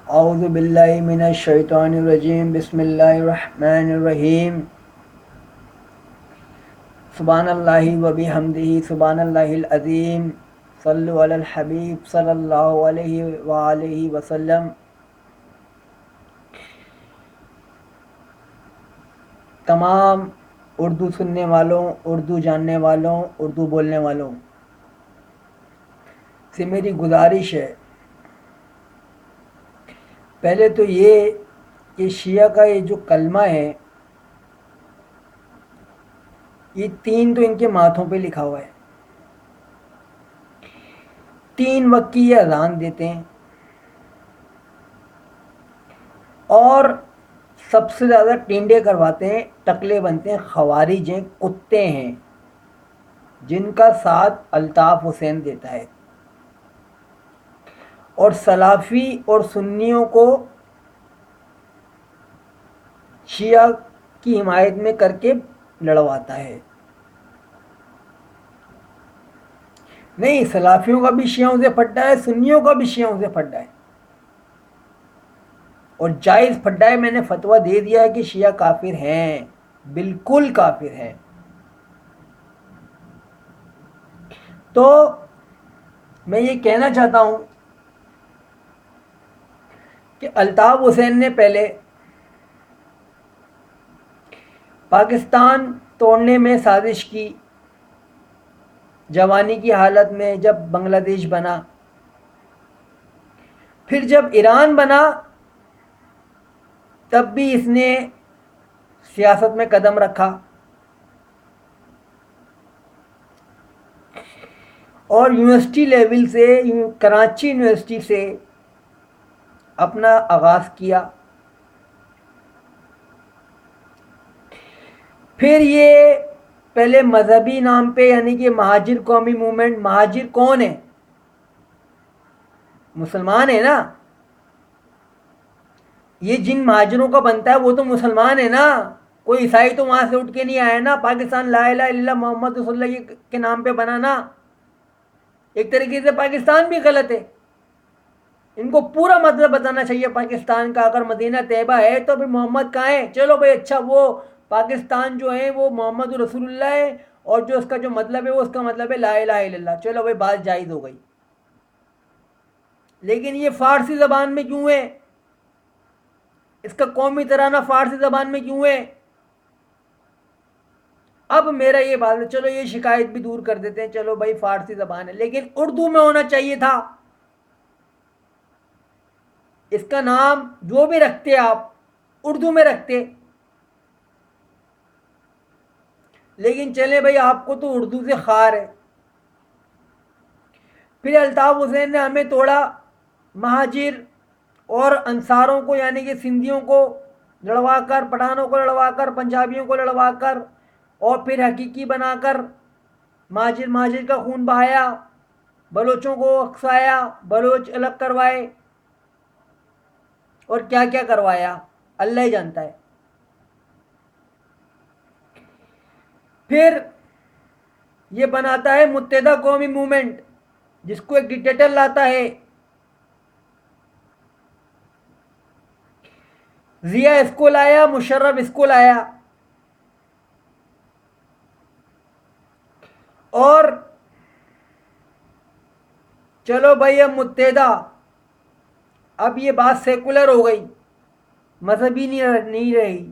اعوذ باللہ من الشیطان الرجیم بسم اللہ الرحمن الرحیم سبحان اللہ و بحمدہ سبحان اللہ العظیم صلو علی الحبیب صلی اللہ علیہ وآلہ وسلم۔ تمام اردو سننے والوں، اردو جاننے والوں، اردو بولنے والوں سے میری گزارش ہے، پہلے تو یہ کہ شیعہ کا یہ جو کلمہ ہے، یہ 3 تو ان کے ماتھوں پہ لکھا ہوا ہے، 3 وقت کی یہ اذان دیتے ہیں، اور سب سے زیادہ ٹینڈے کرواتے ہیں، ٹکلے بنتے ہیں، خوارج ہیں، کتے ہیں، جن کا ساتھ الطاف حسین دیتا ہے، اور سلافی اور سنیوں کو شیعہ کی حمایت میں کر کے لڑواتا ہے۔ نہیں، سلافیوں کا بھی شیعوں سے پھڈا ہے، سنیوں کا بھی شیعوں سے پھڈا ہے، اور جائز پھڈا ہے۔ میں نے فتویٰ دے دیا ہے کہ شیعہ کافر ہیں، بالکل کافر ہیں۔ تو میں یہ کہنا چاہتا ہوں کہ الطاف حسین نے پہلے پاکستان توڑنے میں سازش کی، جوانی کی حالت میں جب بنگلہ دیش بنا، پھر جب ایران بنا تب بھی اس نے سیاست میں قدم رکھا، اور یونیورسٹی لیول سے، کراچی یونیورسٹی سے اپنا آغاز کیا۔ پھر یہ پہلے مذہبی نام پہ، یعنی کہ مہاجر قومی موومنٹ، مہاجر کون ہے؟ مسلمان ہے نا، یہ جن مہاجروں کا بنتا ہے وہ تو مسلمان ہے نا، کوئی عیسائی تو وہاں سے اٹھ کے نہیں آیا نا۔ پاکستان لا الہ الا اللہ محمد رسول اللہ کے نام پہ بنا نا، ایک طریقے سے پاکستان بھی غلط ہے۔ ان کو پورا مطلب بتانا چاہیے پاکستان کا۔ اگر مدینہ طیبہ ہے تو پھر محمد کہاں ہے؟ چلو بھائی، اچھا، وہ پاکستان جو ہے وہ محمد رسول اللہ ہے، اور جو اس کا جو مطلب ہے وہ اس کا مطلب ہے لا الہ الا اللہ، چلو بھائی، بات جائز ہو گئی۔ لیکن یہ فارسی زبان میں کیوں ہے؟ اس کا قومی ترانہ فارسی زبان میں کیوں ہے؟ اب میرا یہ بات ہے، چلو یہ شکایت بھی دور کر دیتے ہیں، چلو بھائی فارسی زبان ہے، لیکن اردو میں ہونا چاہیے تھا۔ اس کا نام جو بھی رکھتے آپ اردو میں رکھتے، لیکن چلے بھائی، آپ کو تو اردو سے خار ہے۔ پھر الطاف حسین نے ہمیں توڑا، مہاجر اور انصاروں کو، یعنی کہ سندھیوں کو لڑوا کر، پٹھانوں کو لڑوا کر، پنجابیوں کو لڑوا کر، اور پھر حقیقی بنا کر مہاجر کا خون بہایا، بلوچوں کو اکسایا، بلوچ الگ کروائے، اور کیا کیا کروایا اللہ ہی جانتا ہے۔ پھر یہ بناتا ہے متحدہ قومی موومنٹ، جس کو ایک ڈکٹیٹر لاتا ہے، ضیاء اس کو لایا، مشرف اس کو لایا، اور چلو بھائی اب متحدہ، اب یہ بات سیکولر ہو گئی، مذہبی نہیں رہی۔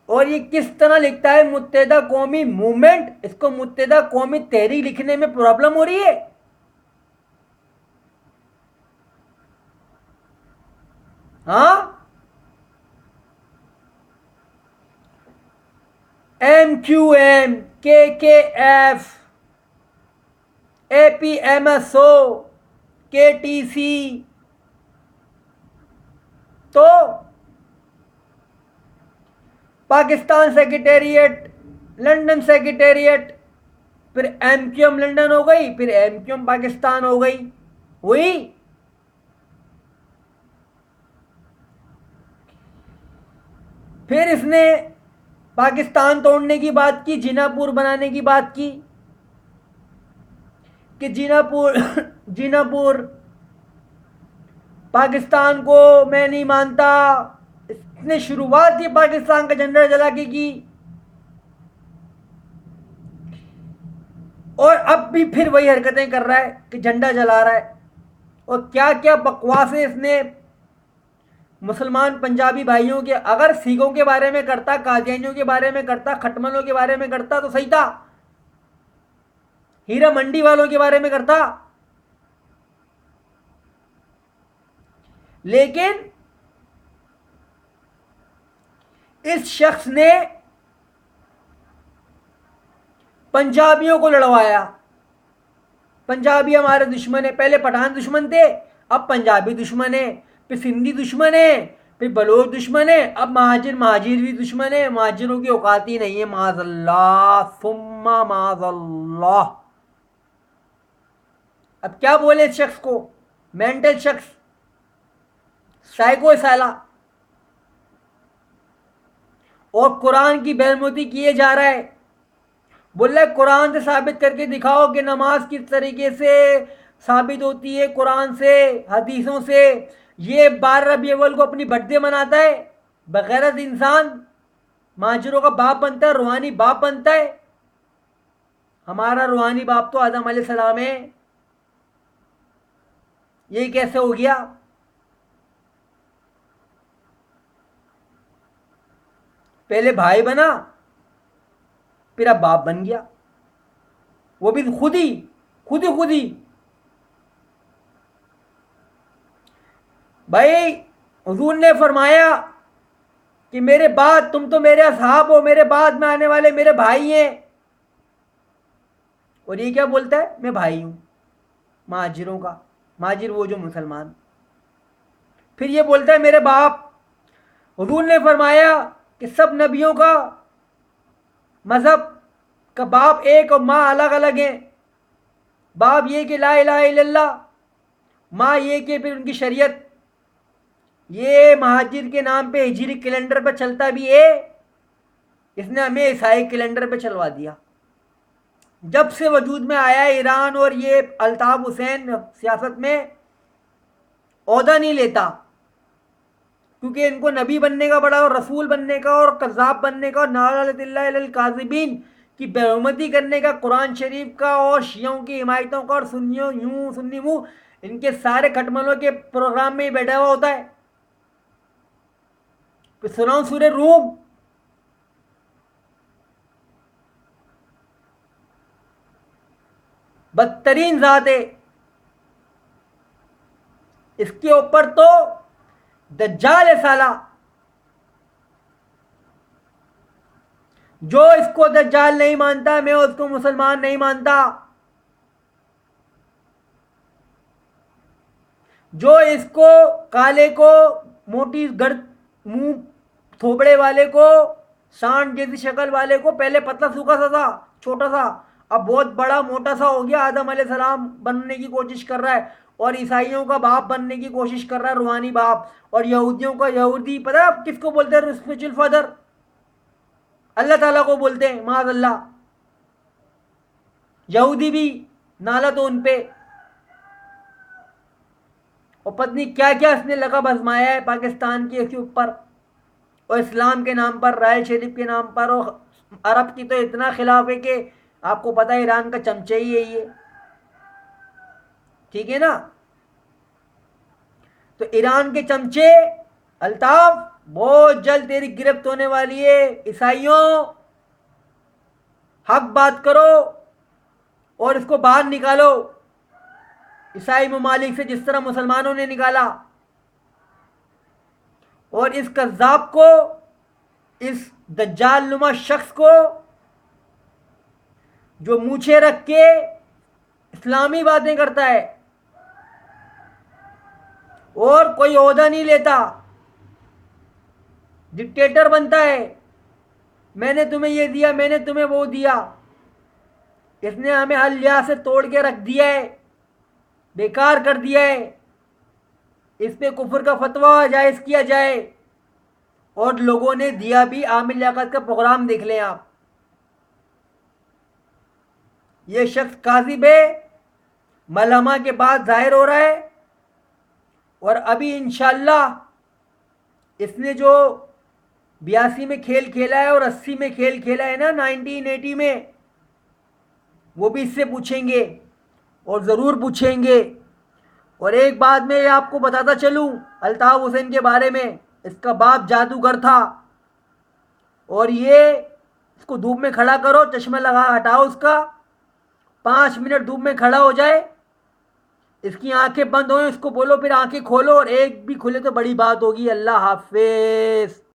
اور یہ کس طرح لکھتا ہے متحدہ قومی موومنٹ؟ اس کو متحدہ قومی تحریک لکھنے میں پرابلم ہو رہی ہے۔ ہاں، ایم کیو ایم، کے ایف، اے پی ایم ایس او، کے ٹی سی، تو پاکستان سیکریٹریٹ، لنڈن سیکریٹریٹ، پھر ایم کیو ایم لنڈن ہو گئی، پھر ایم کیو ایم پاکستان ہو گئی، وہی۔ پھر اس نے پاکستان توڑنے کی بات کی، جینا پور بنانے کی بات کی، کہ جینا پور پاکستان کو میں نہیں مانتا. اس نے شروعات ہی پاکستان کا جھنڈا جلا کے کی, اور اب بھی پھر وہی حرکتیں کر رہا ہے کہ جھنڈا جلا رہا ہے. اور کیا کیا بکواسیں اس نے مسلمان پنجابی بھائیوں کے, اگر سکھوں کے بارے میں کرتا, قادیانیوں کے بارے میں کرتا, کھٹملوں کے بارے میں کرتا تو صحیح تھا, ہیرا منڈی والوں کے بارے میں کرتا. لیکن اس شخص نے پنجابیوں کو لڑوایا. پنجابی ہمارے دشمن ہیں, پہلے پٹھان دشمن تھے, اب پنجابی دشمن ہیں, پھر سندھی دشمن ہیں, پھر بلوچ دشمن ہیں, اب مہاجر بھی دشمن ہیں. مہاجروں کی اوقات ہی نہیں ہے, معاذ اللہ ثم معاذ اللہ. اب کیا بولے اس شخص کو, مینٹل شخص, سائیکو سالا, اور قرآن کی بےنموتی کیے جا رہا ہے. بول رہے قرآن سے ثابت کر کے دکھاؤ کہ نماز کس طریقے سے ثابت ہوتی ہے, قرآن سے, حدیثوں سے. یہ 12 ربیع الاول کو اپنی برتھ ڈے مناتا ہے, بغیرت انسان, مہاجروں کا باپ بنتا ہے, روحانی باپ بنتا ہے. ہمارا روحانی باپ تو آدم علیہ السلام ہے. یہ کیسے ہو گیا؟ پہلے بھائی بنا, پھر اب باپ بن گیا, وہ بھی خود ہی. بھائی حضور نے فرمایا کہ میرے بعد, تم تو میرے اصحاب ہو, میرے بعد میں آنے والے میرے بھائی ہیں. اور یہ کیا بولتا ہے, میں بھائی ہوں مہاجروں کا, مہاجر وہ جو مسلمان. پھر یہ بولتا ہے میرے باپ. حضور نے فرمایا کہ سب نبیوں کا مذہب کا باپ ایک اور ماں الگ الگ ہیں. باپ یہ کہ لا الہ الا اللہ, ماں یہ کہ پھر ان کی شریعت. یہ مہاجر کے نام پہ ہجری کیلنڈر پہ چلتا بھی ہے, اس نے ہمیں عیسائی کیلنڈر پہ چلوا دیا. جب سے وجود میں آیا ہے ایران, اور یہ الطاف حسین سیاست میں عہدہ نہیں لیتا, کیونکہ ان کو نبی بننے کا بڑا, اور رسول بننے کا, اور کذاب بننے کا, اور نعوذ باللہ الی الکاذبین کی بےحرمتی کرنے کا, قرآن شریف کا اور شیعوں کی حمایتوں کا, اور سنیوں یوں سنی منہ, ان کے سارے کھٹملوں کے پروگرام میں ہی بیٹھا ہوا ہوتا ہے. پھر سناؤں سورہ روم, بدترین ذات ہے. اس کے اوپر تو دجال ہے سالہ. جو اس کو دجال نہیں مانتا, میں اس کو مسلمان نہیں مانتا. جو اس کو کالے کو, موٹی گرد منہ تھوبڑے والے کو, سانڈ جیسی شکل والے کو, پہلے پتلا سوکھا سا تھا, چھوٹا سا, اب بہت بڑا موٹا سا ہو گیا, آدم علیہ السلام بننے کی کوشش کر رہا ہے, اور عیسائیوں کا باپ بننے کی کوشش کر رہا ہے, روحانی باپ. اور یہودیوں کا یہودی, پتہ ہے کس کو بولتے ہیں اسپرچل فادر؟ اللہ تعالیٰ کو بولتے ہیں, معاذ اللہ. یہودی بھی نالا تو ان پہ. اور پتنی کیا کیا اس نے لقب آزمایا ہے پاکستان کے اوپر, اور اسلام کے نام پر, رائے شریف کے نام پر. اور عرب کی تو اتنا خلاف ہے کہ آپ کو پتہ ہے ایران کا چمچے ہی ہے یہ, ٹھیک ہے نا. تو ایران کے چمچے, الطاف بہت جلد تیری گرفت ہونے والی ہے. عیسائیوں حق بات کرو اور اس کو باہر نکالو, عیسائی ممالک سے جس طرح مسلمانوں نے نکالا. اور اس کذاب کو, اس دجال نما شخص کو, جو مونچھیں رکھ کے اسلامی باتیں کرتا ہے اور کوئی عہدہ نہیں لیتا, ڈکٹیٹر بنتا ہے, میں نے تمہیں یہ دیا, میں نے تمہیں وہ دیا. اس نے ہمیں ہر لحاظ سے توڑ کے رکھ دیا ہے, بیکار کر دیا ہے. اس پہ کفر کا فتویٰ جائز کیا جائے, اور لوگوں نے دیا بھی. عامر لیاقت کا پروگرام دیکھ لیں آپ. یہ شخص کاذب ہے, ملحمہ کے بعد ظاہر ہو رہا ہے, اور ابھی انشاءاللہ اس نے جو 82 میں کھیل کھیلا ہے اور 80 میں کھیل کھیلا ہے نا 1980 میں، وہ بھی اس سے پوچھیں گے اور ضرور پوچھیں گے. اور ایک بات میں آپ کو بتاتا چلوں الطاف حسین کے بارے میں، اس کا باپ جادوگر تھا. اور یہ اس کو دھوپ میں کھڑا کرو، چشمہ لگا ہٹاؤ اس کا، 5 منٹ دھوپ میں کھڑا ہو جائے، اس کی آنکھیں بند ہوئیں، اس کو بولو پھر آنکھیں کھولو، اور ایک بھی کھلے تو بڑی بات ہوگی. اللہ حافظ.